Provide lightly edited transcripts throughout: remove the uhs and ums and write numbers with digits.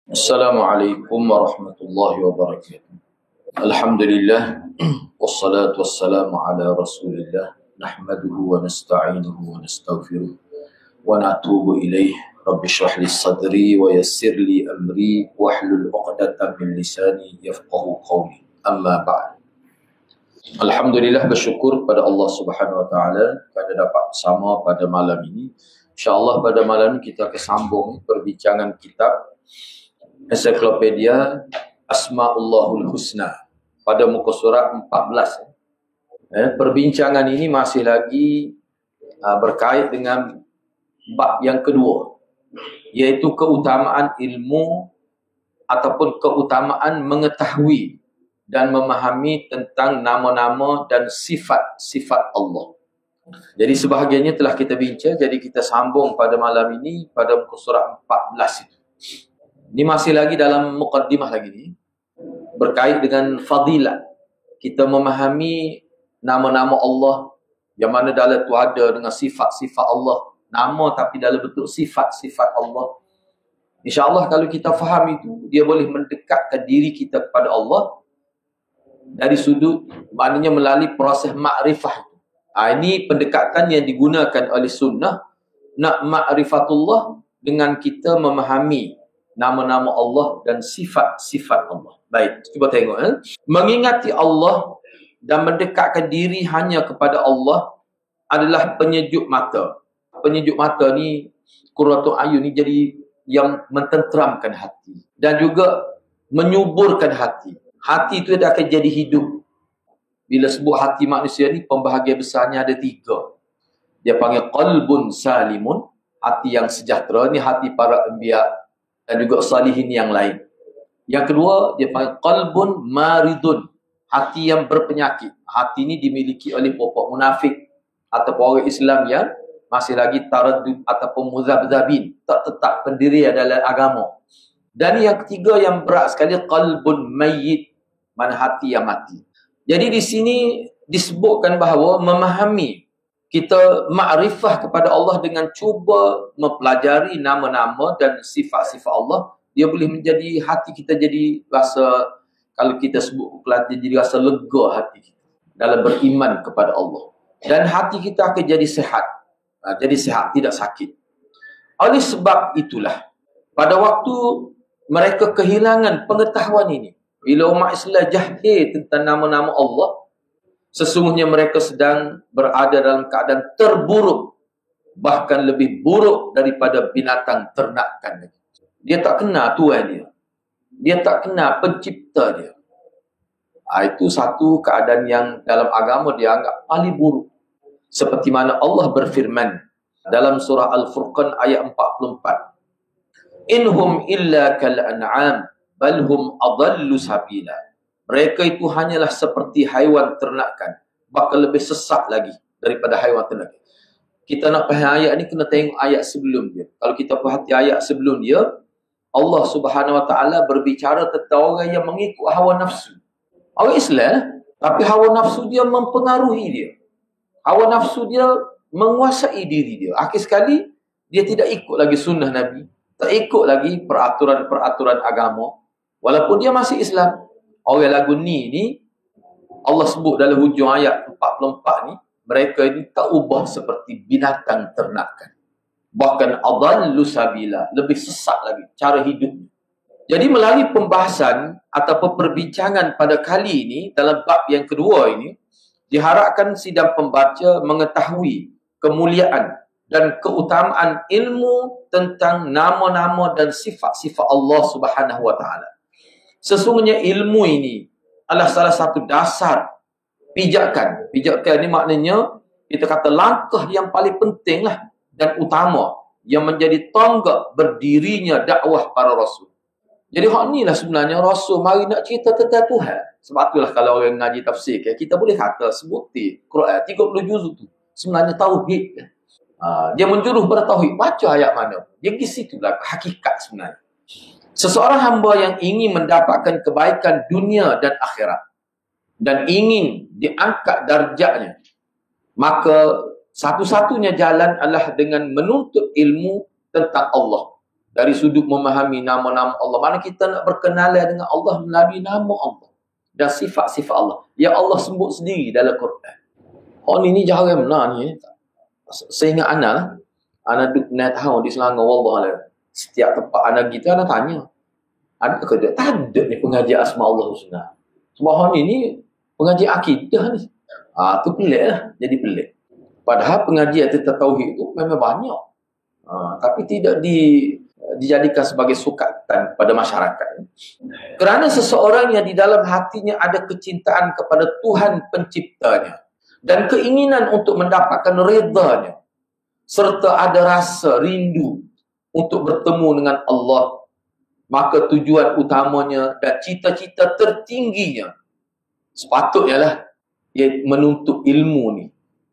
Assalamualaikum warahmatullahi wabarakatuh. Alhamdulillah wassalatu wassalamu ala Rasulillah nahmaduhu wa nasta'inuhu wa nastaghfiruh wa natubu ilaih. Rabbi shrah li sadri wa yassir li amri wahlul 'uqdatam min lisani yafqahu qawli. Amma ba'd. Alhamdulillah, bersyukur pada Allah Subhanahu wa taala kerana dapat bersama pada malam ini. InsyaAllah pada malam ini kita akan sambung perbincangan kitab Ensiklopedia Asma'ullahul Husna pada muka surat 14. Perbincangan ini masih lagi berkait dengan bab yang kedua, iaitu keutamaan ilmu ataupun keutamaan mengetahui dan memahami tentang nama-nama dan sifat-sifat Allah. Jadi sebahagiannya telah kita bincang, jadi kita sambung pada malam ini pada muka surat 14 itu. Ini masih lagi dalam muqaddimah lagi ni, berkait dengan fadilat kita memahami nama-nama Allah, yang mana dalam tu ada dengan sifat-sifat Allah, nama tapi dalam bentuk sifat-sifat Allah. InsyaAllah kalau kita faham itu, dia boleh mendekatkan diri kita kepada Allah dari sudut, maknanya melalui proses makrifah. Ini pendekatan yang digunakan oleh sunnah, nak ma'rifatullah dengan kita memahami nama-nama Allah dan sifat-sifat Allah. Baik, cuba tengok. Mengingati Allah dan mendekatkan diri hanya kepada Allah adalah penyejuk mata. Penyejuk mata ni, qurratu ayun ni, jadi yang mententeramkan hati dan juga menyuburkan hati. Hati itu dia akan jadi hidup. Bila sebut hati manusia ni, pembahagian besarnya ada 3. Dia panggil qalbun salimun, hati yang sejahtera. Ni hati para anbiya dan juga salihin yang lain. Yang kedua, dia panggil qalbun maridun, hati yang berpenyakit. Hati ini dimiliki oleh pokok munafik ataupun orang Islam yang masih lagi taraddud ataupun muzabzabin, tak tetap pendirian dalam agama. Dan yang ketiga yang berat sekali, qalbun mayyit, mana hati yang mati. Jadi di sini disebutkan bahawa memahami kita makrifah kepada Allah dengan cuba mempelajari nama-nama dan sifat-sifat Allah, dia boleh menjadi hati kita jadi rasa, kalau kita sebut pelatih, jadi rasa lega hati kita dalam beriman kepada Allah. Dan hati kita akan jadi sihat. Jadi sihat, tidak sakit. Oleh sebab itulah, pada waktu mereka kehilangan pengetahuan ini, bila umat Islam jahil tentang nama-nama Allah, sesungguhnya mereka sedang berada dalam keadaan terburuk, bahkan lebih buruk daripada binatang ternakan. Dia tak kenal Tuhan dia. Dia tak kenal pencipta dia. Itu satu keadaan yang dalam agama dianggap paling buruk. Seperti mana Allah berfirman dalam surah Al-Furqan ayat 44. Inhum illa kal an'am balhum adallu sabila. Mereka itu hanyalah seperti haiwan ternakan, bahkan lebih sesat lagi daripada haiwan ternakan. Kita nak faham ayat ni, kena tengok ayat sebelum dia. Kalau kita perhati ayat sebelum dia, Allah Subhanahu wa taala berbicara tentang orang yang mengikut hawa nafsu. Orang Islam, tapi hawa nafsu dia mempengaruhi dia. Hawa nafsu dia menguasai diri dia. Akhir sekali, dia tidak ikut lagi sunnah Nabi, tak ikut lagi peraturan-peraturan agama, walaupun dia masih Islam. Orang lagu ni Allah sebut dalam hujung ayat 44 ni, mereka ini tak ubah seperti binatang ternakan, bahkan adallu sabila, lebih sesat lagi cara hidupnya. Jadi melalui pembahasan ataupun perbincangan pada kali ini dalam bab yang kedua ini, diharapkan sidang pembaca mengetahui kemuliaan dan keutamaan ilmu tentang nama-nama dan sifat-sifat Allah Subhanahu wa taala. Sesungguhnya ilmu ini adalah salah satu dasar pijakan. Pijakan ini maknanya kita kata langkah yang paling penting lah dan utama yang menjadi tonggak berdirinya dakwah para rasul. Jadi hak ni lah sebenarnya rasul mari nak cerita tentang Tuhan. Sebab itulah kalau orang ngaji tafsir, kita boleh kata sebuti Quran 30 juzuk tu sebenarnya tauhid. Dia menjuruh pada tauhid. Baca ayat mana, dia di situlah hakikat sebenarnya. Seseorang hamba yang ingin mendapatkan kebaikan dunia dan akhirat dan ingin diangkat darjatnya, maka satu-satunya jalan adalah dengan menuntut ilmu tentang Allah Dari sudut memahami nama-nama Allah. Mana kita nak berkenalan dengan Allah melalui nama Allah dan sifat-sifat Allah. Ya Allah sebut sendiri dalam Quran. Oh ni jarang benar ni. Saya ingat anak lah. Anak duduk naik tahu di Selangor. Wallah lah. Setiap tempat anak kita, anak tanya. Ada ke tak? Tak ada ni pengajian Asma Allah Husna. Sebab ni pengajian akidah ni. Tu pelik lah. Jadi pelik. Padahal pengajian tentang tauhid tu memang banyak. Tapi tidak dijadikan sebagai sukatan pada masyarakat. Kerana seseorang yang di dalam hatinya ada kecintaan kepada Tuhan penciptanya dan keinginan untuk mendapatkan redanya, serta ada rasa rindu untuk bertemu dengan Allah, maka tujuan utamanya dan cita-cita tertingginya sepatutnya lah ia menuntut ilmu ni,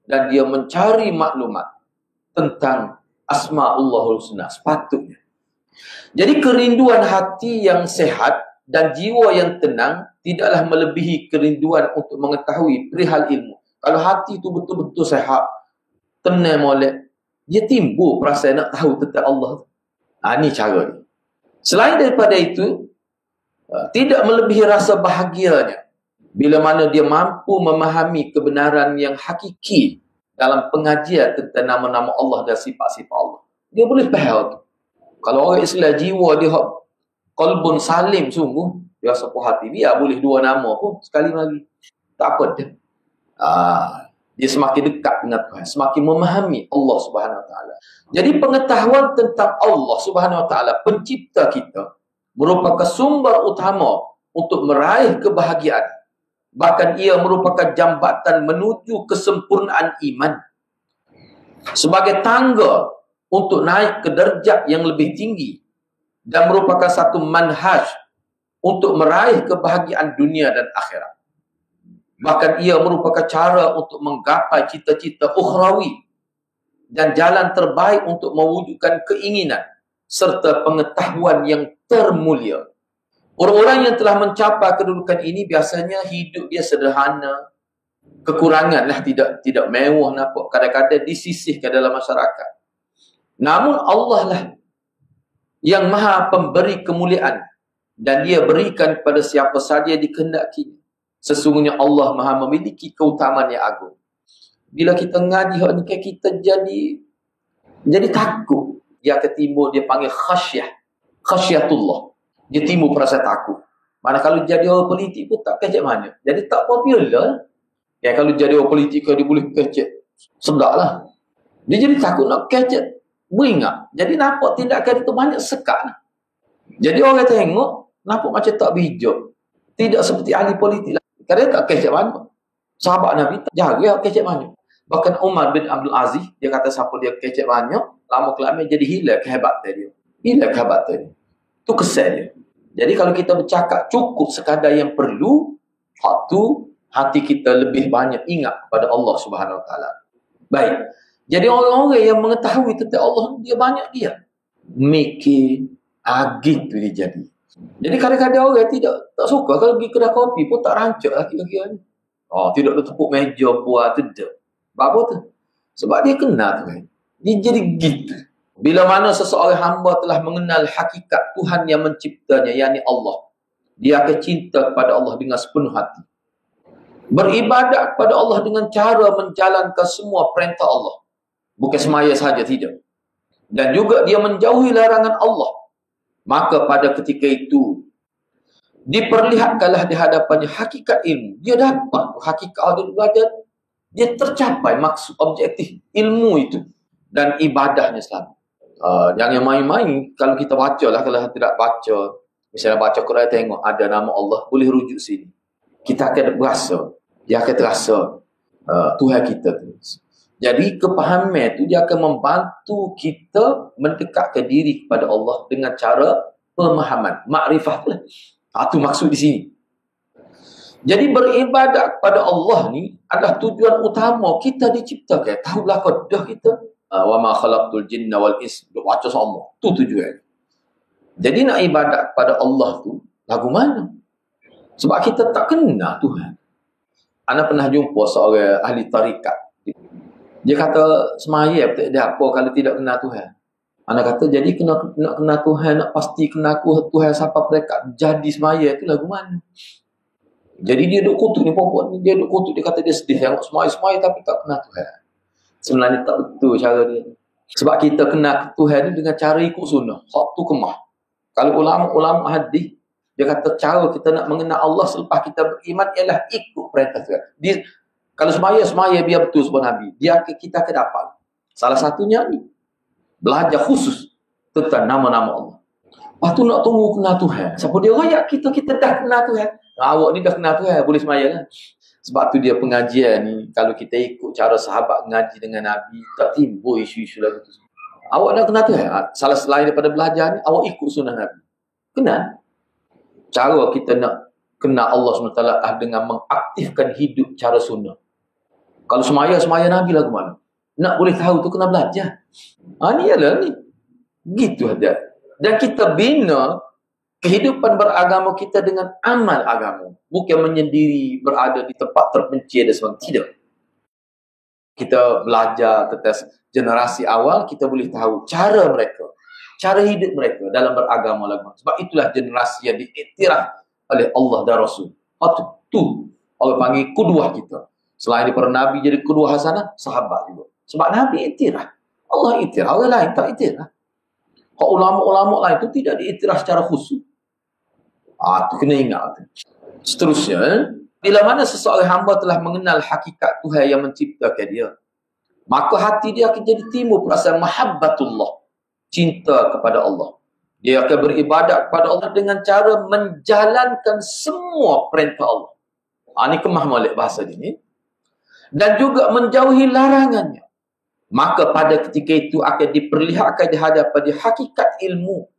dan dia mencari maklumat tentang Asma'ullahul Husna sepatutnya. Jadi kerinduan hati yang sehat dan jiwa yang tenang tidaklah melebihi kerinduan untuk mengetahui perihal ilmu. Kalau hati itu betul-betul sehat, tenang molek, dia timbul perasaan nak tahu tentang Allah. Ini cara dia. Selain daripada itu, tidak melebihi rasa bahagianya bila mana dia mampu memahami kebenaran yang hakiki dalam pengajian tentang nama-nama Allah dan sifat-sifat Allah. Dia boleh faham tu. Kalau orang Islam jiwa dia qalbun salim sungguh, dia sepuh hati, biar boleh dua nama pun sekali lagi. Tak apa dia. Dia semakin dekat dengan Tuhan, semakin memahami Allah Subhanahu Wa Taala. Jadi pengetahuan tentang Allah Subhanahu Wa Taala, pencipta kita, merupakan sumber utama untuk meraih kebahagiaan. Bahkan ia merupakan jambatan menuju kesempurnaan iman. Sebagai tangga untuk naik ke derajat yang lebih tinggi dan merupakan satu manhaj untuk meraih kebahagiaan dunia dan akhirat. Bahkan ia merupakan cara untuk menggapai cita-cita ukhrawi dan jalan terbaik untuk mewujudkan keinginan serta pengetahuan yang termulia. Orang-orang yang telah mencapai kedudukan ini biasanya hidup dia sederhana, kekurangan lah, tidak mewah nampak, kadang-kadang disisihkan dalam masyarakat. Namun Allah lah yang maha pemberi kemuliaan dan dia berikan kepada siapa saja dikehendakinya. Sesungguhnya Allah maha memiliki keutamaan yang agung. Bila kita ngaji ni, kita jadi takut. Dia akan timbul, dia panggil khasyatullah. Dia timbul perasaan takut. Mana kalau jadi orang politik pun tak kecek mana. Jadi tak popular. Ya, kalau jadi orang politik dia boleh kecek, sedap lah. Dia jadi takut nak kecek, beringat. Jadi nampak tindakan itu banyak sekat. Jadi orang tengok, nampak macam tak bijak. Tidak seperti ahli politik lah. Kerana tak kecek banyak. Sahabat Nabi tak jaga kecek banyak. Bahkan Umar bin Abdul Aziz, dia kata siapa dia kecek banyak, lama-kelamaan jadi hilang kehebatan dia. Hilang kehebatan dia. Itu kesan dia. Jadi kalau kita bercakap cukup sekadar yang perlu, waktu hati kita lebih banyak ingat kepada Allah Subhanahu Wa Taala. Baik. Jadi orang-orang yang mengetahui tentang Allah, dia banyak dia mikir, gitu dia jadi. Jadi kadang-kadang orang tak suka kalau pergi kedai kopi pun tak rancak laki-laki ni. Tidak ada tepuk meja buat tidak. Apa tu? Sebab dia kenal tu kan. Dia jadi gitu. Bila mana seseorang hamba telah mengenal hakikat Tuhan yang menciptanya, yakni Allah, dia akan cinta kepada Allah dengan sepenuh hati. Beribadat kepada Allah dengan cara menjalankan semua perintah Allah. Bukan semaya sahaja, tidak. Dan juga dia menjauhi larangan Allah. Maka pada ketika itu, diperlihatkanlah di hadapannya hakikat ilmu. Dia dapat hakikat dia belajar. Dia tercapai maksud objektif ilmu itu. Dan ibadahnya selalu. Jangan main-main. Kalau kita baca lah, kalau tidak baca, misalnya baca Quran, tengok ada nama Allah, boleh rujuk sini. Kita akan berasa. Dia akan terasa Tuhan kita tu. Jadi kepahaman itu dia akan membantu kita mendekatkan diri kepada Allah dengan cara pemahaman, makrifah tu lah. Itu maksud di sini. Jadi beribadat kepada Allah ni adalah tujuan utama kita diciptakan. Tahulah qadah kita. Wa ma khalaqtul jinna wal ins. Baca sama. Itu tujuan. Jadi nak ibadat kepada Allah tu lagu mana? Sebab kita tak kenal Tuhan. Ana pernah jumpa seorang ahli tarikat. Dia kata semaya dia apa kalau tidak kenal Tuhan. Anak kata jadi nak kenal Tuhan, nak pasti kenal Tuhan sampai mereka jadi semaya, itu lagu mana? Jadi dia duk kutuk ni perempuan ni, dia duk kutuk, dia kata dia sedih tengok semaya tapi tak kenal Tuhan. Sebenarnya tak betul cara dia. Sebab kita kenal Tuhan ni dengan cara ikut sunnah. Hak tu kemah. Kalau ulama hadis, dia kata cara kita nak mengenal Allah selepas kita beriman ialah ikut perintah Tuhan. Kalau semaya biar betul sebab Nabi. Kita akan dapat. Salah satunya ni, belajar khusus tentang nama-nama Allah. Lepas tu nak tunggu kenal Tuhan. Siapa dia rakyat kita dah kenal Tuhan. Awak ni dah kenal Tuhan, boleh semaya lah. Sebab tu dia pengajian ni, kalau kita ikut cara sahabat mengaji dengan Nabi, tak timbul isu-isu lagu tu. Awak nak kenal Tuhan. Salah selain daripada belajar ni, awak ikut sunnah Nabi. Kenal. Cara kita nak kenal Allah SWT dengan mengaktifkan hidup cara sunnah. Kalau semaya Nabi lagu mana? Nak boleh tahu tu kena belajar. Ni ialah ni. Gitu ada. Dan kita bina kehidupan beragama kita dengan amal agama. Bukan menyendiri berada di tempat terpencil dan sebagainya. Tidak. Kita belajar tentang generasi awal, kita boleh tahu cara mereka. Cara hidup mereka dalam beragama lagi. Sebab itulah generasi yang diiktiraf oleh Allah dan Rasul. Tu Allah panggil kuduah kita. Selain daripada Nabi jadi kuduah hasanah, sahabat juga. Sebab Nabi iktiraf. Allah iktiraf. Orang lain tak iktiraf. Kalau ulama-ulama lain itu tidak diiktiraf secara khusus. Tu kena ingat. Seterusnya, bila mana seseorang hamba telah mengenal hakikat Tuhan yang menciptakan dia, maka hati dia akan jadi timbul perasaan mahabbatullah, cinta kepada Allah. Dia akan beribadat kepada Allah dengan cara menjalankan semua perintah Allah. Ini kemah molek bahasa ini. Dan juga menjauhi larangannya. Maka pada ketika itu akan diperlihatkan di hadapan dia hakikat ilmu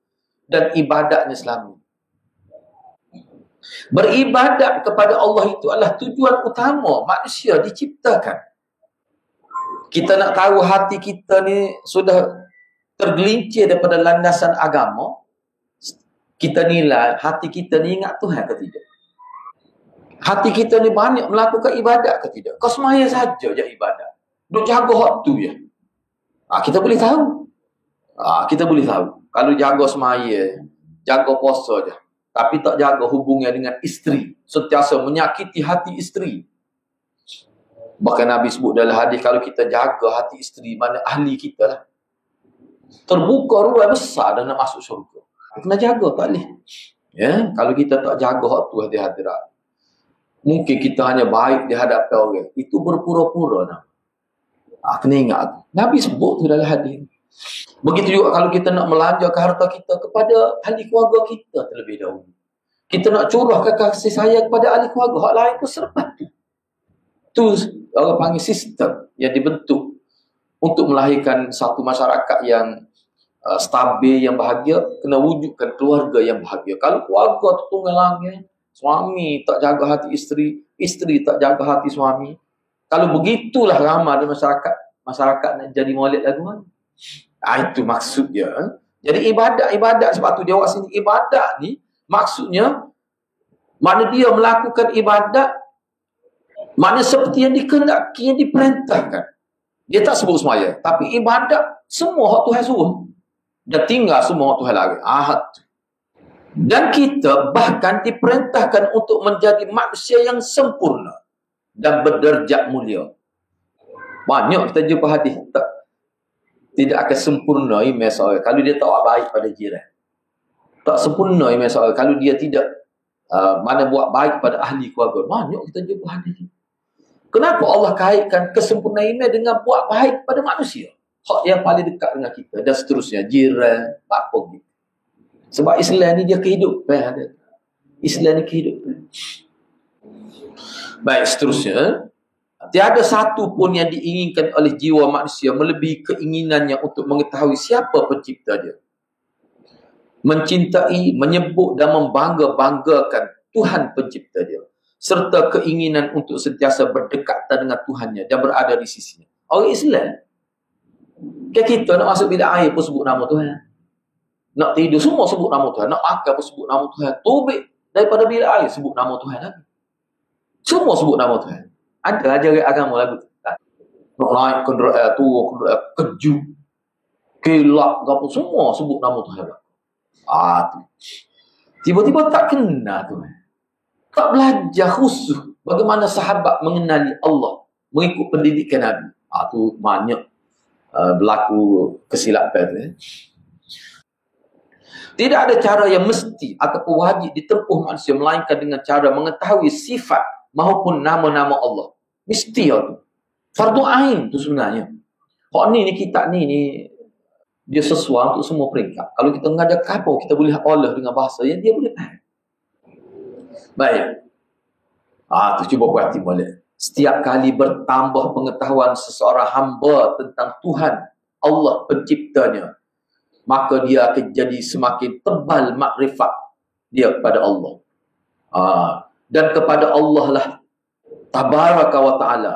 dan ibadatnya selama ini. Beribadat kepada Allah itu adalah tujuan utama manusia diciptakan. Kita nak tahu hati kita ni sudah tergelincir daripada landasan agama, kita nilai hati kita ni ingat Tuhan ke tidak. Hati kita ni banyak melakukan ibadat ke tidak. Kau semaya saja je ibadat. Duk jaga hak tu je. Kita boleh tahu. Kita boleh tahu. Kalau jaga semaya, jaga puasa je, tapi tak jaga hubungan dengan isteri, sentiasa menyakiti hati isteri. Bahkan Nabi sebut dalam hadis, kalau kita jaga hati isteri, mana ahli kita lah, terbuka ruang besar dan nak masuk syurga. Kena jaga, tak boleh. Ya, kalau kita tak jaga hak tu hati hadirat, mungkin kita hanya baik di hadapan orang. Itu berpura-pura nak. Kena ingat. Nabi sebut tu dalam hadis. Begitu juga kalau kita nak melanjarkan harta kita kepada ahli keluarga kita terlebih dahulu. Kita nak curahkan kasih sayang kepada ahli keluarga. Hak lain tu selepas tu. Tu orang panggil sistem yang dibentuk untuk melahirkan satu masyarakat yang stabil, yang bahagia. Kena wujudkan keluarga yang bahagia. Kalau keluarga tu tunggal-langit, suami tak jaga hati isteri, isteri tak jaga hati suami. Kalau begitulah ramai di masyarakat nak jadi molek lagu mana? Itu maksudnya. Jadi ibadat sebab tu dia awak sini ibadat ni maksudnya mana dia melakukan ibadat mana seperti yang dikehendaki, yang diperintahkan. Dia tak sebut semaya, tapi ibadat semua hak Tuhan suruh. Dan tinggal semua hak Tuhan lagi. Dan kita bahkan diperintahkan untuk menjadi manusia yang sempurna dan berderajat mulia. Banyak kita jumpa hadis tidak akan sempurna iman seorang kalau dia tak baik pada jiran. Tak sempurna iman seorang kalau dia tidak mana buat baik pada ahli keluarga. Banyak kita jumpa hadis. Kenapa Allah kaitkan kesempurnaan iman dengan buat baik pada manusia? Hak yang paling dekat dengan kita dan seterusnya, jiran, apa gitu. Sebab Islam ni dia kehidupan. Islam ni kehidupan. Baik, seterusnya. Tiada satu pun yang diinginkan oleh jiwa manusia melebihi keinginannya untuk mengetahui siapa pencipta dia. Mencintai, menyebut dan membangga-banggakan Tuhan pencipta dia. Serta keinginan untuk sentiasa berdekatan dengan Tuhannya dan berada di sisinya. Orang Islam, kita nak masuk bilik air pun sebut nama Tuhan. Nak tidur semua sebut nama Tuhan. Nak makan pun sebut nama Tuhan. Tubik daripada bilik air sebut nama Tuhan lagi. Semua sebut nama Tuhan. Ada ajaran agama lagu tu. Nak naik kenderaan tu, kenderaan keju. Kelak ke apa, semua sebut nama Tuhan. Tu. Tiba-tiba tak kena tu. Tak belajar khusus bagaimana sahabat mengenali Allah, mengikut pendidikan Nabi. Tu banyak berlaku kesilapan tu. Tidak ada cara yang mesti ataupun wajib ditempuh manusia melainkan dengan cara mengetahui sifat maupun nama-nama Allah. Mesti tu. Fardu ain tu sebenarnya. Kok ni kitab ni dia sesuai untuk semua peringkat. Kalau kita mengajar kapal, kita boleh olah dengan bahasa yang dia boleh faham. Baik. Tu cuba perhati balik. Setiap kali bertambah pengetahuan seseorang hamba tentang Tuhan, Allah penciptanya, maka dia akan jadi semakin tebal makrifat dia kepada Allah. Dan kepada Allah lah, tabaraka wa ta'ala.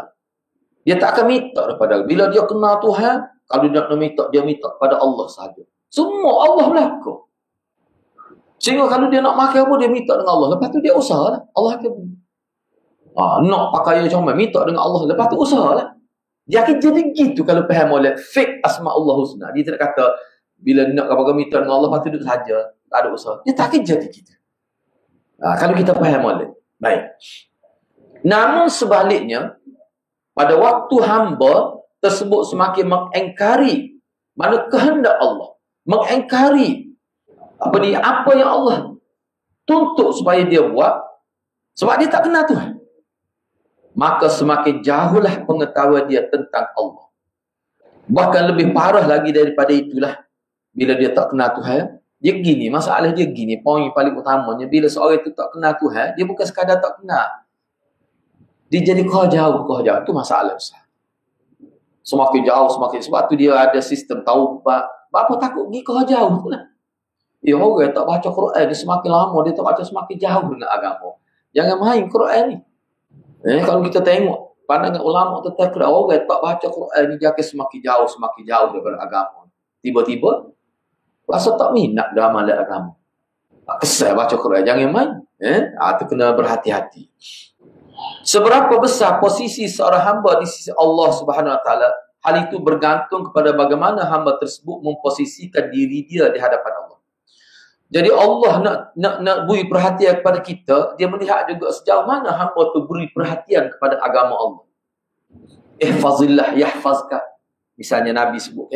Dia tak akan minta daripada Allah. Bila dia kenal Tuhan, kalau dia nak minta, dia minta kepada Allah sahaja. Semua Allah berlaku. Sehingga kalau dia nak makan apa, dia minta dengan Allah. Lepas tu dia usaha lah. Allah akan beri. Nak pakai comel, minta dengan Allah. Lepas tu usaha lah. Dia akan jadi gitu kalau faham oleh fake asma'ullah husna. Dia tidak kata, bila nak apa-apa minta dengan Allah, lepas tu duduk saja. Tak ada usaha. Dia tak akan jadi gitu. Kalau kita faham oleh. Baik. Namun sebaliknya, pada waktu hamba tersebut semakin mengingkari mana kehendak Allah, mengingkari apa yang Allah tuntut supaya dia buat, sebab dia tak kenal Tuhan, maka semakin jauhlah pengetahuan dia tentang Allah. Bahkan lebih parah lagi daripada itulah, bila dia tak kenal Tuhan, dia gini, masalah dia gini, poin paling utamanya, bila seorang itu tak kenal Tuhan, dia bukan sekadar tak kenal, dia jadi kau jauh. Itu masalah besar. Semakin jauh, sebab tu dia ada sistem taubat. Apa takut pergi kau jauh lah. Orang tak baca Quran ni semakin lama, dia tak baca semakin jauh dengan agama. Jangan main Quran ni. Kalau kita tengok pandangan ulama tentang orang tak baca Quran ni, dia akan semakin jauh daripada agama. Tiba-tiba rasa tak minat dalam amalan agama. Kesal baca Quran, jangan main. Itu kena berhati-hati. Seberapa besar posisi seorang hamba di sisi Allah Subhanahu Wa Taala, hal itu bergantung kepada bagaimana hamba tersebut memposisikan diri dia di hadapan Allah. Jadi Allah nak beri perhatian kepada kita, dia melihat juga sejauh mana hamba tu beri perhatian kepada agama Allah. Ihfazillah yahfazka. Misalnya Nabi sebut,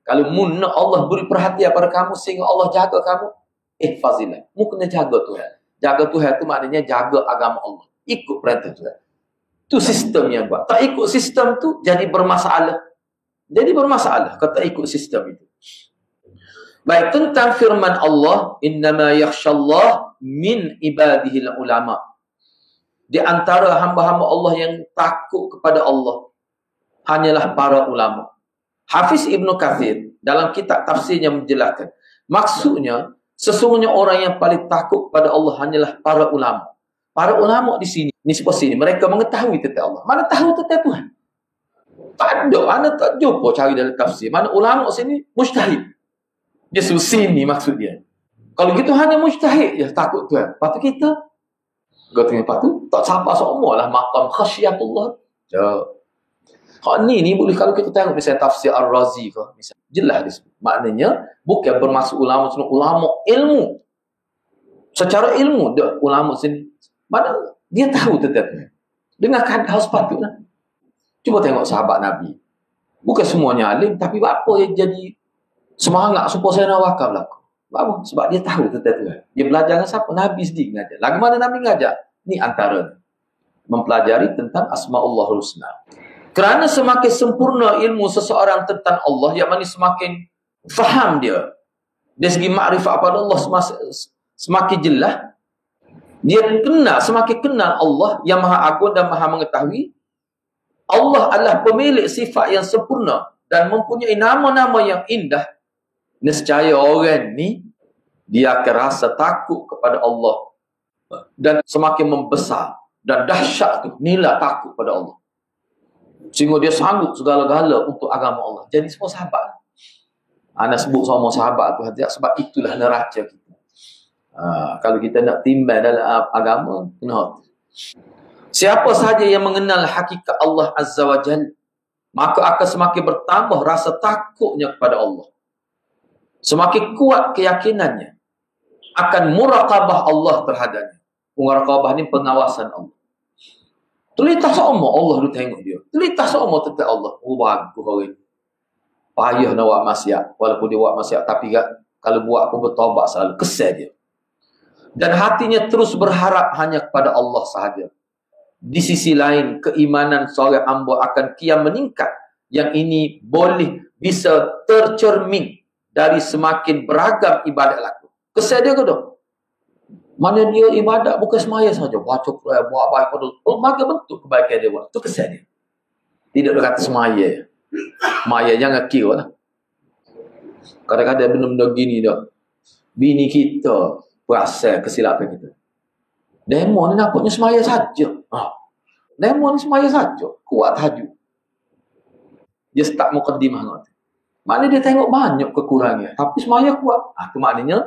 kalau nak Allah beri perhatian pada kamu sehingga Allah jaga kamu, ihfazillah. Mu kena jaga Tuhan. Jaga Tuhan tu maknanya jaga agama Allah. Ikut perintah Tuhan. Itu sistem yang buat. Tak ikut sistem tu, jadi bermasalah. Kalau tak ikut sistem itu. Baik, tentang firman Allah, innama yakhshallah min ibadihil ulama. Di antara hamba-hamba Allah yang takut kepada Allah, hanyalah para ulama. Hafiz Ibn Kathir, dalam kitab tafsirnya menjelaskan, maksudnya, sesungguhnya orang yang paling takut kepada Allah hanyalah para ulama. Para ulama di sini, mereka mengetahui tentang Allah. Mana tahu tentang Tuhan? Tak ada, anda tak jumpa cari dalam tafsir. Mana ulama sini mujtahid. Dia suruh sini maksud dia. Kalau gitu hanya mujtahid je takut Tuhan. Lepas tu kita, lepas tu tak siapa semua lah maqam khasyatullah. Ni boleh kalau kita tengok misalnya tafsir Ar-Razi ke, misalnya, jelas disebut. Maknanya bukan bermaksud ulama ilmu. Secara ilmu dia ulama sini, mana dia tahu tentang Tuhan. Dengan kadar sepatutnya. Cuba tengok sahabat Nabi. Bukan semuanya alim, tapi apa yang jadi semangat supaya saya nak wakaf lah. Apa? Sebab dia tahu tentang Tuhan. Dia belajar dengan siapa? Nabi sendiri ngajar. Lagu mana Nabi ngajar? Ni antara mempelajari tentang Asma'ullahul Husna. Kerana semakin sempurna ilmu seseorang tentang Allah, yang mana semakin faham dia. Dari segi makrifat pada Allah semakin jelas. Dia semakin kenal Allah yang Maha Agung dan Maha Mengetahui. Allah adalah pemilik sifat yang sempurna dan mempunyai nama-nama yang indah. Nescaya orang ni, dia akan rasa takut kepada Allah. Dan semakin membesar dan dahsyat tu nilai takut pada Allah. Sehingga dia sanggup segala-gala untuk agama Allah. Jadi semua sahabat. Anda sebut semua sahabat tu, sebab itulah neraca kita. Kalau kita nak timbang dalam agama, kena. Siapa sahaja yang mengenal hakikat Allah Azza wa Jalla, maka akan semakin bertambah rasa takutnya kepada Allah. semakin kuat keyakinannya akan muraqabah Allah terhadapnya. Muraqabah ni pengawasan Allah. Terlintas seumur Allah tu tengok dia. Terlintas seumur tentang Allah. Oh, bagus orang. Payah nak buat maksiat. Walaupun dia buat maksiat. Tapi kalau buat pun bertaubat selalu. Kesal dia. Dan hatinya terus berharap hanya kepada Allah sahaja. Di sisi lain, keimanan seorang hamba akan kian meningkat. Yang ini boleh bisa tercermin dari semakin beragam ibadat laku. Kesal dia ke tak? Mana dia ibadat bukan semaya saja. Baca Quran, buat baik pada berbagai bentuk kebaikan dia buat. Itu kesal dia. Tidak dia kata semaya. Semaya jangan kira lah. Kadang-kadang benda-benda gini dah. Bini kita perasan kesilapan kita. Demo ni nampaknya semaya saja. Demo ni semaya saja. Kuat tahajud. Dia start mukaddimah nanti. Maknanya dia tengok banyak kekurangan. Tapi semaya kuat. Itu maknanya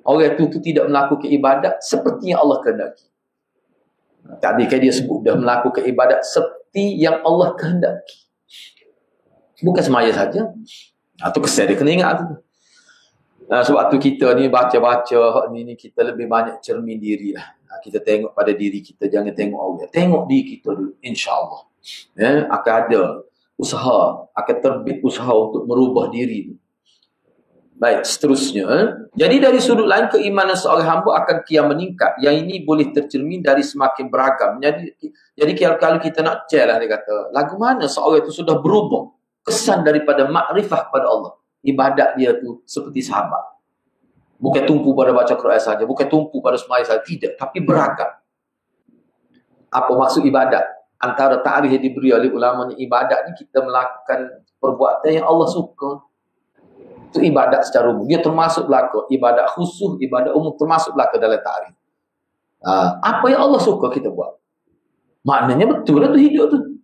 orang itu tidak melakukan ibadat seperti yang Allah kehendaki. Tadi kan dia sebut dah melakukan ibadat seperti yang Allah kehendaki. Bukan semaya saja. Itu kesal dia kena ingat tu. Sebab tu kita ni baca-baca ni kita lebih banyak cermin diri lah. Kita tengok pada diri kita, jangan tengok orang. Tengok diri kita dulu, insya-Allah. Akan ada usaha, akan terbit usaha untuk merubah diri tu. Baik, seterusnya. Jadi dari sudut lain, keimanan seorang hamba akan kian meningkat. Yang ini boleh tercermin dari semakin beragam. Jadi kalau kita nak cek lah, dia kata, lagu mana seorang itu sudah berubah kesan daripada makrifah kepada Allah. Ibadat dia tu seperti sahabat. Bukan tumpu pada baca Quran saja, bukan tumpu pada sembahyang saja, tidak, tapi beragam. Apa maksud ibadat? Antara ta'rif yang diberi oleh ulama ni, ibadat ni kita melakukan perbuatan yang Allah suka. Itu ibadat secara umum. Dia termasuk belaka ibadat khusus, ibadat umum termasuk belaka dalam ta'rif. Apa yang Allah suka kita buat. Maknanya betul lah tu hidup tu.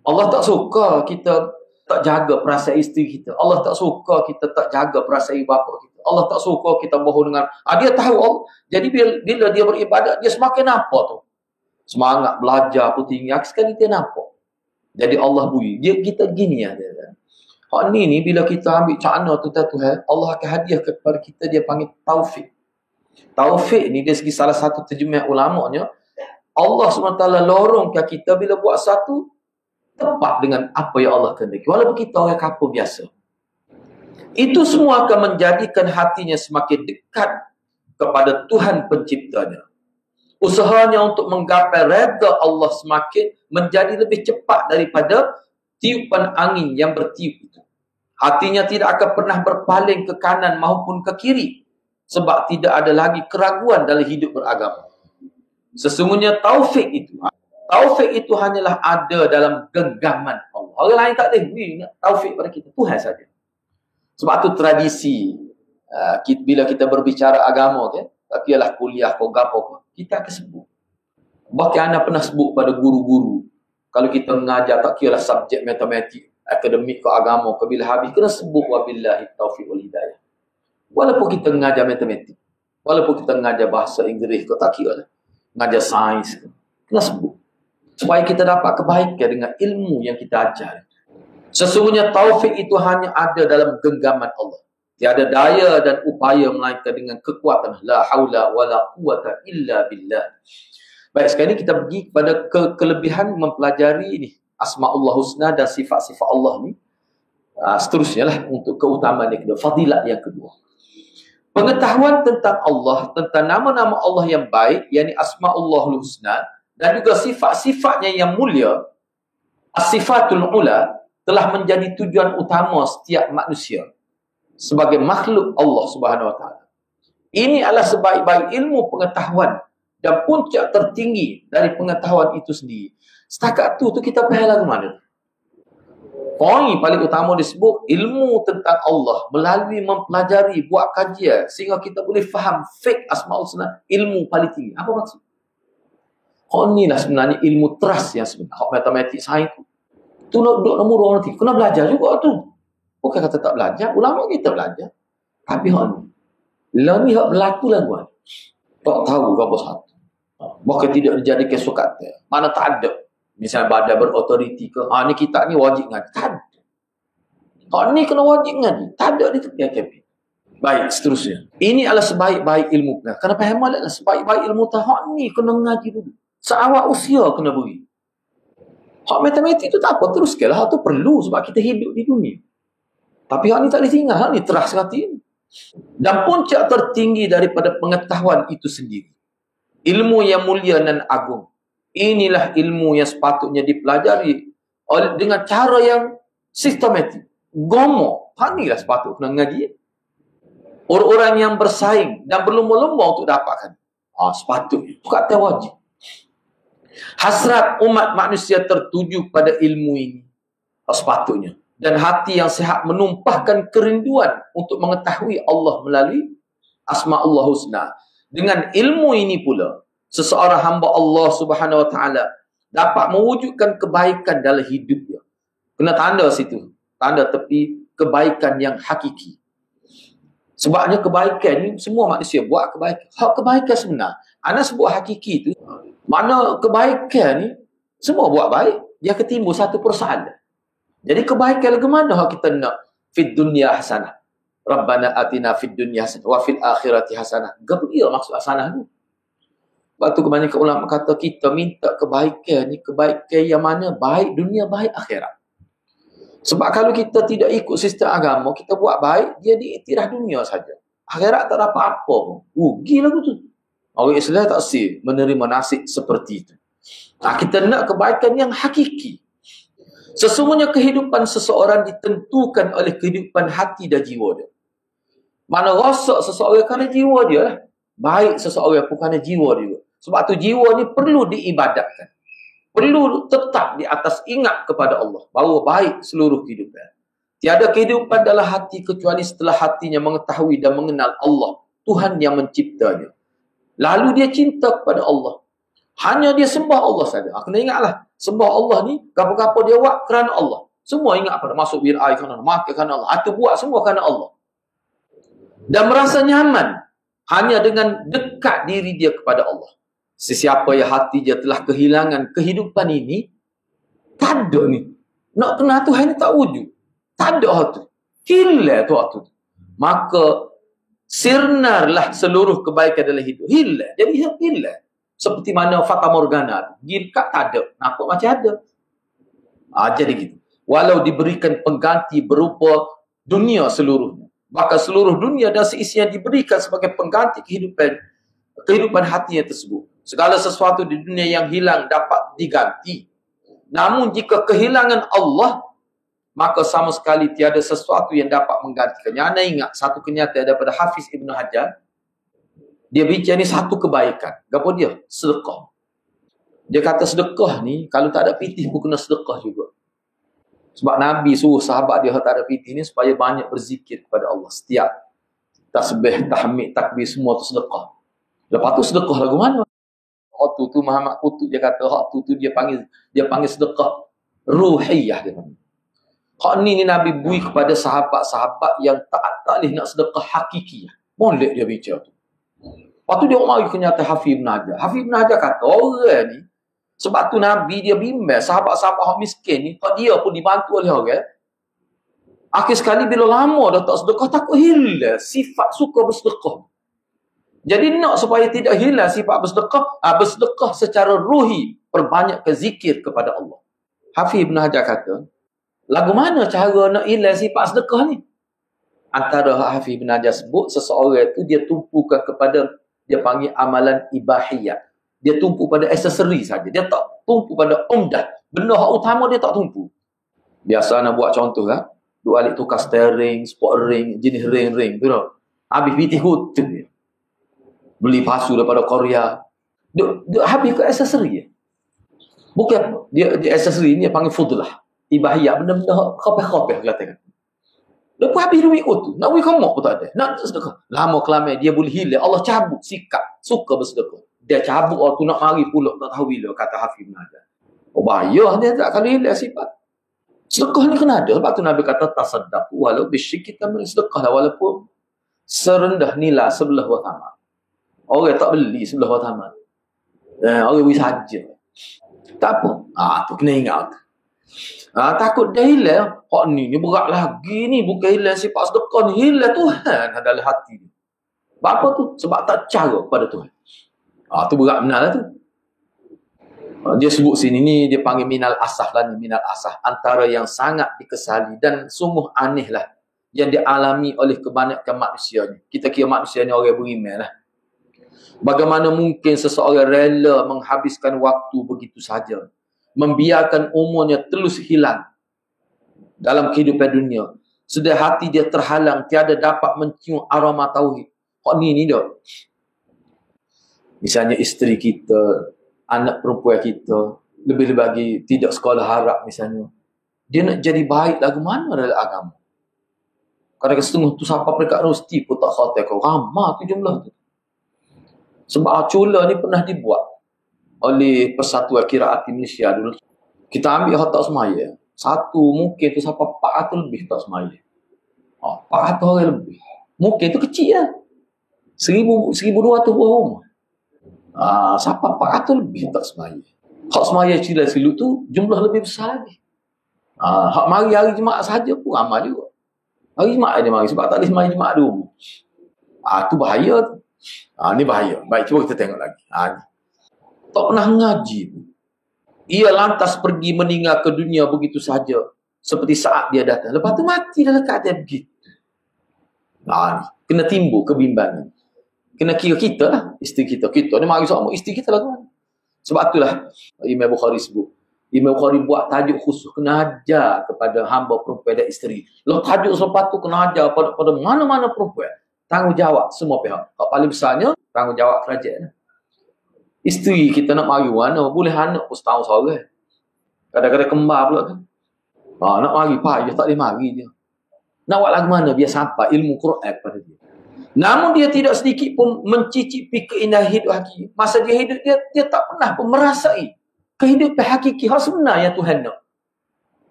Allah tak suka kita tak jaga perasaan isteri kita. Allah tak suka kita tak jaga perasaan ibu bapa kita. Allah tak suka kita bohong dengan... dia tahu Allah. Jadi bila dia beribadat, dia semakin nampak tu. Semangat belajar pun tinggi. Sekali dia nampak. Jadi Allah bui. Kita gini ya. Hak ni bila kita ambil cakna tu Tuhan, Allah akan hadiah kepada kita, dia panggil taufik. Taufik ni dari segi salah satu terjemah ulamanya, Allah SWT lorongkan kita bila buat satu tepat dengan apa yang Allah kehendaki. Walaupun kita orang kapur biasa. Itu semua akan menjadikan hatinya semakin dekat kepada Tuhan penciptanya. Usahanya untuk menggapai redha Allah semakin menjadi lebih cepat daripada tiupan angin yang bertiup itu. Hatinya tidak akan pernah berpaling ke kanan maupun ke kiri. Sebab tidak ada lagi keraguan dalam hidup beragama. Sesungguhnya taufik itu hanyalah ada dalam genggaman Allah. Orang lain tak boleh beri taufik pada kita. Tuhan saja. Sebab tu tradisi. Bila kita berbicara agama, tak kiralah kuliah kau gapo, kita akan sebut. Bahkan anda pernah sebut pada guru-guru. Kalau kita mengajar, tak kiralah subjek matematik, akademik ke agama, ke bila habis, kena sebut wabillahi taufiq wal hidayah. Walaupun kita mengajar matematik, walaupun kita mengajar bahasa Inggeris, tak kiralah. Mengajar sains, kena sebut. Supaya kita dapat kebaikan dengan ilmu yang kita ajar. Sesungguhnya taufik itu hanya ada dalam genggaman Allah. Tiada daya dan upaya melainkan dengan kekuatan. La haula wa la quwata illa billah. Baik, sekarang ini kita pergi kepada kelebihan mempelajari ini Asma'ullah Husna dan sifat-sifat Allah ni. Seterusnya lah untuk keutamaan yang kedua, fadilat yang kedua. Pengetahuan tentang Allah, tentang nama-nama Allah yang baik, yakni Asma'ullah Husna, dan juga sifat-sifatnya yang mulia, as-sifatul ula, telah menjadi tujuan utama setiap manusia sebagai makhluk Allah Subhanahu Wa Taala. Ini adalah sebaik-baik ilmu pengetahuan dan puncak tertinggi dari pengetahuan itu sendiri. Setakat tu kita faham lagu mana? Poin paling utama disebut ilmu tentang Allah melalui mempelajari, buat kajian sehingga kita boleh faham fik Asma'ul Husna, ilmu paling tinggi. Apa maksud? Inilah sebenarnya ilmu trust yang sebenar. Hak matematik sains tu nak duduk nombor nanti. Kena belajar juga tu. Bukan kata tak belajar. Ulama kita belajar. Tapi hak ni hak berlaku lah tuan. Tak tahu apa satu. Bahkan tidak dijadikan sukata. Mana tak ada. Misalnya badan berautoriti ke. Ni kita ni wajib ngaji. Tak ada. Hak ni kena wajib ngaji. Tak ada di tepi AKP. Baik, seterusnya. Ini adalah sebaik-baik ilmu. Kena faham adalah sebaik-baik ilmu hak ni kena ngaji dulu. Seawal usia kena beri. Hak matematik tu tak apa, teruskan lah. Hak tu perlu sebab kita hidup di dunia. Tapi hak ni tak boleh tinggal. Hak ni terah sekali. Dan puncak tertinggi daripada pengetahuan itu sendiri, ilmu yang mulia dan agung, inilah ilmu yang sepatutnya dipelajari dengan cara yang sistematik. Gomo. Hak ni lah sepatutnya kena ngaji. Orang-orang yang bersaing dan berlumba-lumba untuk dapatkan. Sepatutnya. Bukan wajib. Hasrat umat manusia tertuju pada ilmu ini. Sepatutnya. Dan hati yang sihat menumpahkan kerinduan untuk mengetahui Allah melalui Asma'ullah Husna. Dengan ilmu ini pula, seseorang hamba Allah Subhanahu Wa Taala dapat mewujudkan kebaikan dalam hidupnya. Kena tanda situ. Tanda tepi kebaikan yang hakiki. Sebabnya kebaikan ni semua manusia buat kebaikan. Hak kebaikan sebenar. Ana sebut hakiki tu. Mana kebaikan ni semua buat baik. Dia ketimbul satu persoalan. Jadi kebaikan lagu mana hak kita nak? Fid dunya hasanah. Rabbana atina fid dunya hasanah wa fil akhirati hasanah. Apa dia maksud hasanah tu? Sebab tu kebanyakan ulama kata kita minta kebaikan ni, kebaikan yang mana baik dunia, baik akhirat. Sebab kalau kita tidak ikut sistem agama, kita buat baik, dia diiktiraf dunia saja. Akhirat tak dapat apa pun. Rugi lagu tu. Orang Islam tak sih menerima nasib seperti itu. Kita nak kebaikan yang hakiki. Sesungguhnya kehidupan seseorang ditentukan oleh kehidupan hati dan jiwa dia. Mana rosak seseorang kerana jiwa dia lah. Baik seseorang pun kerana jiwa dia. Sebab tu jiwa ni perlu diibadatkan. Perlu tetap di atas ingat kepada Allah. Bahawa baik seluruh kehidupan. Tiada kehidupan dalam hati kecuali setelah hatinya mengetahui dan mengenal Allah. Tuhan yang menciptanya. Lalu dia cinta kepada Allah. Hanya dia sembah Allah saja. Kena ingatlah. Sembah Allah ni, apa-apa dia buat kerana Allah. Semua ingat pada masuk birai kerana Allah. Makan kerana Allah. Itu buat semua kerana Allah. Dan merasa nyaman. Hanya dengan dekat diri dia kepada Allah. Sesiapa yang hati dia telah kehilangan kehidupan ini, tak ada ni. Nak kenal Tuhan ni tak wujud. Tak ada hal tu. Hilang tu hal tu. Maka sirnarlah seluruh kebaikan dalam hidup. Hilang. Jadi hilang. Seperti mana Fata Morgana. Girkat tak ada. Nampak macam ada. Jadi gitu. Walau diberikan pengganti berupa dunia seluruhnya. Bahkan seluruh dunia dan seisinya diberikan sebagai pengganti kehidupan hatinya tersebut. Segala sesuatu di dunia yang hilang dapat diganti. Namun jika kehilangan Allah, maka sama sekali tiada sesuatu yang dapat menggantikannya. Anda ingat satu kenyataan daripada Hafiz Ibn Hajar. Dia bincang ni satu kebaikan. Apa dia? Sedekah. Dia kata sedekah ni, kalau tak ada pitih pun kena sedekah juga. Sebab Nabi suruh sahabat dia tak ada pitih ni supaya banyak berzikir kepada Allah. Setiap tasbih, tahmid, takbir semua tu sedekah. Lepas tu sedekah lagu mana? Hak tu Muhammad Qutub dia kata hak tu dia panggil sedekah ruhiyah dia panggil. Hak ni Nabi bui kepada sahabat-sahabat yang tak boleh nak sedekah hakiki. Molek dia bicara tu. Lepas tu dia mari kenyataan Hafiz Ibn Hajar. Hafiz Ibn Hajar kata orang ni sebab tu Nabi dia bimbang sahabat-sahabat orang miskin ni, kalau dia pun dibantu oleh orang, akhir sekali bila lama dah tak sedekah takut hilang sifat suka bersedekah. Jadi nak supaya tidak hilang sifat bersedekah secara ruhi, perbanyakkan zikir kepada Allah. Hafiz Ibn Hajar kata, lagu mana cara nak hilang sifat sedekah ni? Antara Hafiz Ibn Hajar sebut, seseorang itu dia tumpukan kepada, dia panggil amalan ibahiyat. Dia tumpu pada aksesori saja. Dia tak tumpu pada umdah. Benda hak utama dia tak tumpu. Biasa nak buat contoh kan. Dua alik tukar steering, sport ring, jenis ring tu tau. Habis pitih hutun dia. Beli pasu daripada Korea. Dia habis ke aksesori. Bukan dia aksesori ni dia panggil fudlah. Ibahiyat benda-benda khapih-khapih katakan. Lepas habis duit tu. Nak beri kamak pun tak ada. Nak sedekah. Lama kelamin dia boleh hilang. Allah cabut sikap. Suka bersedekah. Dia cabut waktu nak mari pula. Tak tahu bila kata Hafiz Ibn Hajar. Bahaya dia tak akan hilang sifat. Sedekah ni kena ada. Lepas tu Nabi kata tasaddaq. Walau bisyik kita beri sedekah lah. Walaupun serendah nilai sebelah watamat. Orang tak beli sebelah watamat. Orang beri saja. Tak apa. Tu kena ingat. Takut dia hilang. Hak ni berat lagi ni. Bukan hilang sifat sedekah ni. Hilang Tuhan dalam hati ni. Sebab apa tu? Sebab tak cara pada Tuhan. Tu berat benar lah tu. Dia sebut sini ni, dia panggil minal asah lah ni. Minal asah. Antara yang sangat dikesali dan sungguh aneh lah. Yang dialami oleh kebanyakan manusia ni. Kita kira manusia ni orang beriman lah. Bagaimana mungkin seseorang rela menghabiskan waktu begitu saja. Membiarkan umurnya terus hilang dalam kehidupan dunia. Sudah hati dia terhalang, tiada dapat mencium aroma tauhid. Kok ni dia. Misalnya isteri kita, anak perempuan kita, lebih-lebih lagi tidak sekolah harap misalnya. Dia nak jadi baik lagu mana dalam agama. Kadang-kadang setengah tu sampai peringkat rosti pun tak khawatir kau. Ramah tu jumlah tu. Sebab acula ni pernah dibuat oleh Persatuan Qiraat Malaysia dulu. Kita ambil hak tak semaya. Satu mungkin tu sampai 400 lebih tak semaya. 400 orang lebih. Mungkin tu kecil lah. 1,200 buah rumah. Sampai 400 lebih tak semaya. Hak semaya cila silu tu jumlah lebih besar lagi. Hak mari hari Jumaat saja pun ramai juga. Hari Jumaat dia mari sebab tak boleh semaya Jumaat dulu. Tu bahaya tu. Ni bahaya. Baik, cuba kita tengok lagi. Ni. Tak pernah mengaji pun. Ia lantas pergi meninggal ke dunia begitu saja. Seperti saat dia datang. Lepas tu mati dalam keadaan begitu. Ni. Kena timbul kebimbangan. Kena kira kita lah. Isteri kita. Kita ni mari sama isteri kita lah kan. Sebab itulah Imam Bukhari sebut. Imam Bukhari buat tajuk khusus. Kena ajar kepada hamba perempuan dan isteri. Lalu tajuk selepas tu kena ajar pada mana-mana perempuan. Tanggungjawab semua pihak. Yang paling besarnya, tanggungjawab kerajaan. Isteri kita nak mari mana, boleh anak pun setahun seorang. Kadang-kadang kembar pula kan. Nak mari, Pak, dia tak boleh mari dia. Nak buat lagu mana, biar sampai ilmu Quran pada dia. Namun dia tidak sedikit pun mencicipi keindahan hidup hakiki. Masa dia hidup, dia tak pernah pun merasai kehidupan hakiki. Hal sebenar yang Tuhan nak.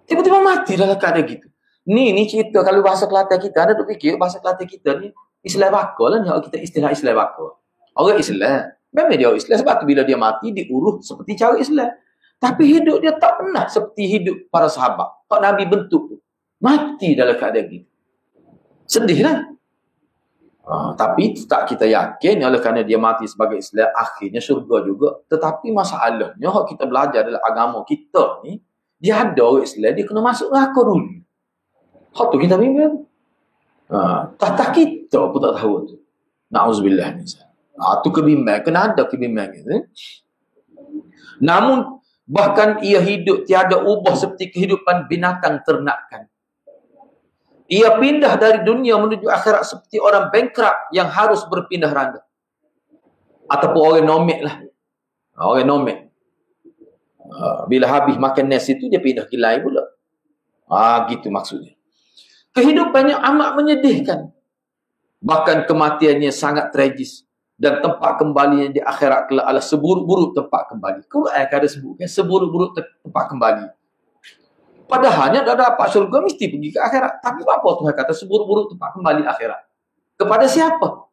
Tiba-tiba mati dalam keadaan gitu. Ni cerita kalau bahasa Kelantan kita, ada tu fikir bahasa Kelantan kita ni, Islam bakal lah. Kita istilah Islam bakal. Orang Islam. Memang dia orang Islam. Sebab tu bila dia mati, diurus seperti cara Islam. Tapi hidup dia tak pernah seperti hidup para sahabat. Pak Nabi bentuk tu. Mati dalam keadaan gitu. Sedih lah. Tapi tak kita yakin oleh kerana dia mati sebagai Islam, akhirnya syurga juga. Tetapi masalahnya, kalau kita belajar dalam agama kita ni, dia ada orang Islam, dia kena masuk neraka dulu. Hak tu kita bimbang. Tak kita pun tak tahu tu. Na'udzubillah ni. Tu kebimbangan. Kena ada kebimbangan. Namun, bahkan ia hidup tiada ubah seperti kehidupan binatang ternakan. Ia pindah dari dunia menuju akhirat seperti orang bankrupt yang harus berpindah randa. Ataupun orang nomek lah. Orang nomek. Bila habis makan nasi itu, dia pindah ke lain pula. Gitu maksudnya. Kehidupannya amat menyedihkan. Bahkan kematiannya sangat tragis. Dan tempat kembalinya di akhirat kelak adalah seburuk-buruk tempat kembali. Quran ada sebutkan seburuk-buruk tempat kembali. Padahalnya dah dapat syurga mesti pergi ke akhirat. Tapi apa Tuhan kata seburuk-buruk tempat kembali akhirat? Kepada siapa?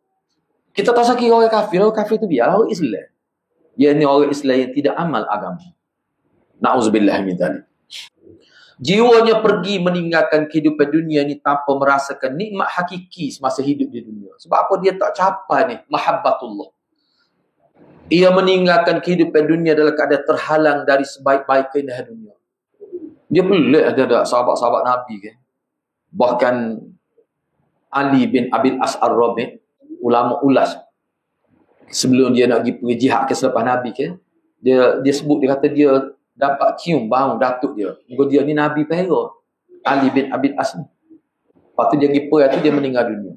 Kita tak sakit orang kafir. Orang kafir itu biarlah orang Islam. Ia ni orang Islam yang tidak amal agama. Na'udzubillah min dzalik. Jiwanya pergi meninggalkan kehidupan dunia ni tanpa merasakan nikmat hakiki semasa hidup di dunia. Sebab apa dia tak capai ni? Mahabbatullah. Ia meninggalkan kehidupan dunia dalam keadaan terhalang dari sebaik-baik keindahan dunia. Dia pelik ada sahabat-sahabat Nabi kan. Bahkan Ali bin Abil As Ar-Rabi', ulama ulas, sebelum dia nak pergi jihad ke selepas Nabi kan, dia sebut, dia kata dia dapat cium bau datuk dia. Dia ni Nabi Pera. Ali bin Abil As ni. Lepas tu dia pergi perang tu, dia meninggal dunia.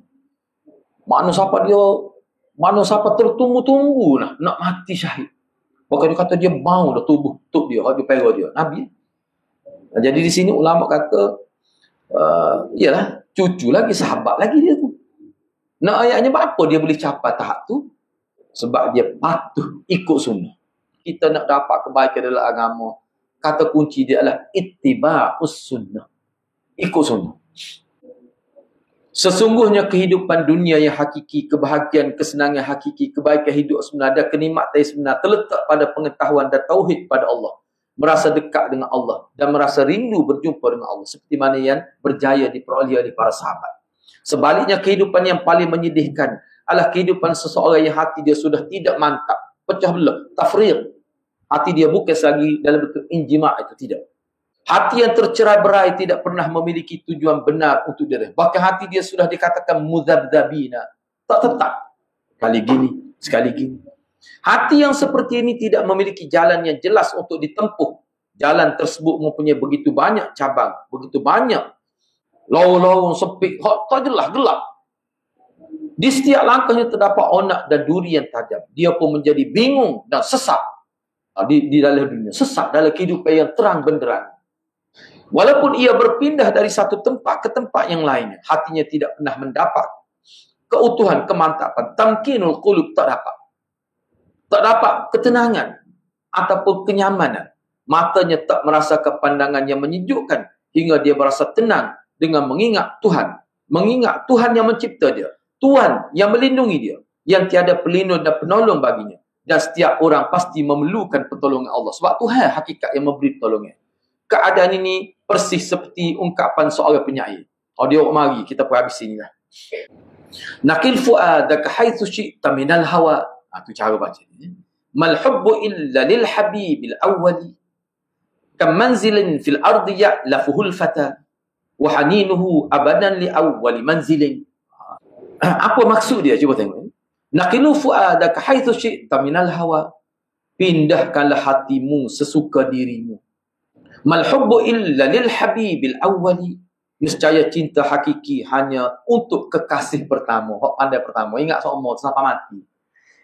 Mana siapa tertunggu-tunggu nak mati syahid. Bahkan dia kata dia bau dah tubuh dia, dia Pera dia. Nabi. Jadi di sini ulama kata, iyalah, cucu lagi, sahabat lagi dia tu. Nak ayatnya apa dia boleh capai tahap tu? Sebab dia patuh ikut sunnah. Kita nak dapat kebaikan dalam agama, kata kunci dia adalah ittiba'us sunnah. Ikut sunnah. Sesungguhnya kehidupan dunia yang hakiki, kebahagiaan, kesenangan hakiki, kebaikan hidup sebenar dan kenikmatan sebenar terletak pada pengetahuan dan tauhid pada Allah. merasa dekat dengan Allah dan merasa rindu berjumpa dengan Allah seperti mana yang berjaya diperoleh oleh para sahabat. Sebaliknya, kehidupan yang paling menyedihkan adalah kehidupan seseorang yang hati dia sudah tidak mantap, pecah belah, tafriq. Hati dia bukan lagi dalam bentuk injima', itu tidak. Hati yang tercerai-berai tidak pernah memiliki tujuan benar untuk diri. Bahkan hati dia sudah dikatakan muzabzabina, tak tetap. Kali gini, sekali gini. Hati yang seperti ini tidak memiliki jalan yang jelas untuk ditempuh. Jalan tersebut mempunyai begitu banyak cabang, begitu banyak lorong sempit, tak jelas, gelap. Di setiap langkahnya terdapat onak dan duri yang tajam. Dia pun menjadi bingung dan sesat di dalam dunia. Sesat dalam kehidupan yang terang benderang. Walaupun ia berpindah dari satu tempat ke tempat yang lainnya, hatinya tidak pernah mendapat keutuhan, kemantapan. Tamkinul qulub, tak dapat. Tak dapat ketenangan ataupun kenyamanan. Matanya tak merasakan pandangan yang menyejukkan hingga dia merasa tenang dengan mengingat Tuhan. Mengingat Tuhan yang mencipta dia. Tuhan yang melindungi dia. Yang tiada pelindung dan penolong baginya. Dan setiap orang pasti memerlukan pertolongan Allah. Sebab Tuhan hakikat yang memberi pertolongan. Keadaan ini persis seperti ungkapan seorang penyair. Dia mari kita pun habis sini lah. Naqil fu'adaka haitsu syi'ta minal hawa. Itu cara baca. Mal hubbu illa lil habibil awwali. Kam manzilin fil ardi ya'lafuhul fata. Wa haninuhu abadan li awwali manzilin. Apa maksud dia? Cuba tengok. Naqilu fu'adaka haitsu syi'ta minal hawa. Pindahkanlah hatimu sesuka dirimu. Mal hubbu illa lil habibil awwali. Nescaya cinta hakiki hanya untuk kekasih pertama. Hak pandai pertama. Ingat seumur sampai mati.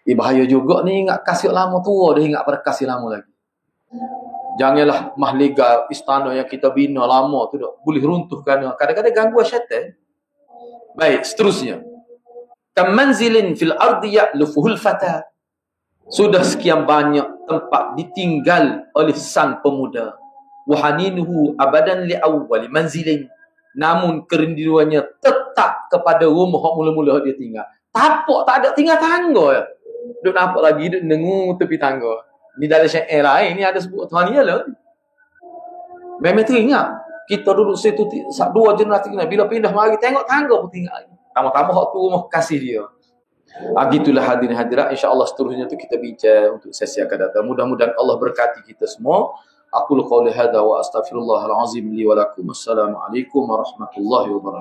Bahaya juga ni ingat kasih lama tua dah ingat pada kasih lama lagi. Janganlah mahliga istana yang kita bina lama tu dah boleh runtuh kerana kadang-kadang gangguan syaitan. Baik, seterusnya. Kam manzilin fil ardi ya'lufuhul fata. Sudah sekian banyak tempat ditinggal oleh sang pemuda. Wahaninuhu abadan li awwali manzilin. Namun kerinduannya tetap kepada rumah mula-mula dia tinggal. Tapak tak ada, tinggal tangga ya. Duk nampak lagi duk dengung tepi tangga. Ni dalam syair lain ni ada sebut Tuhan ni lah. Memang teringat. Kita duduk situ 2 generasi kena. Bila pindah mari tengok tangga pun tinggal lagi. Tambah-tambah hak tu rumah kasih dia. Gitulah hadirin hadirat. InsyaAllah seterusnya tu kita bincang untuk sesi akan datang. Mudah-mudahan Allah berkati kita semua. Aqulu qawli hadha wa astaghfirullahal azim li wa lakum. Assalamualaikum warahmatullahi wabarakatuh.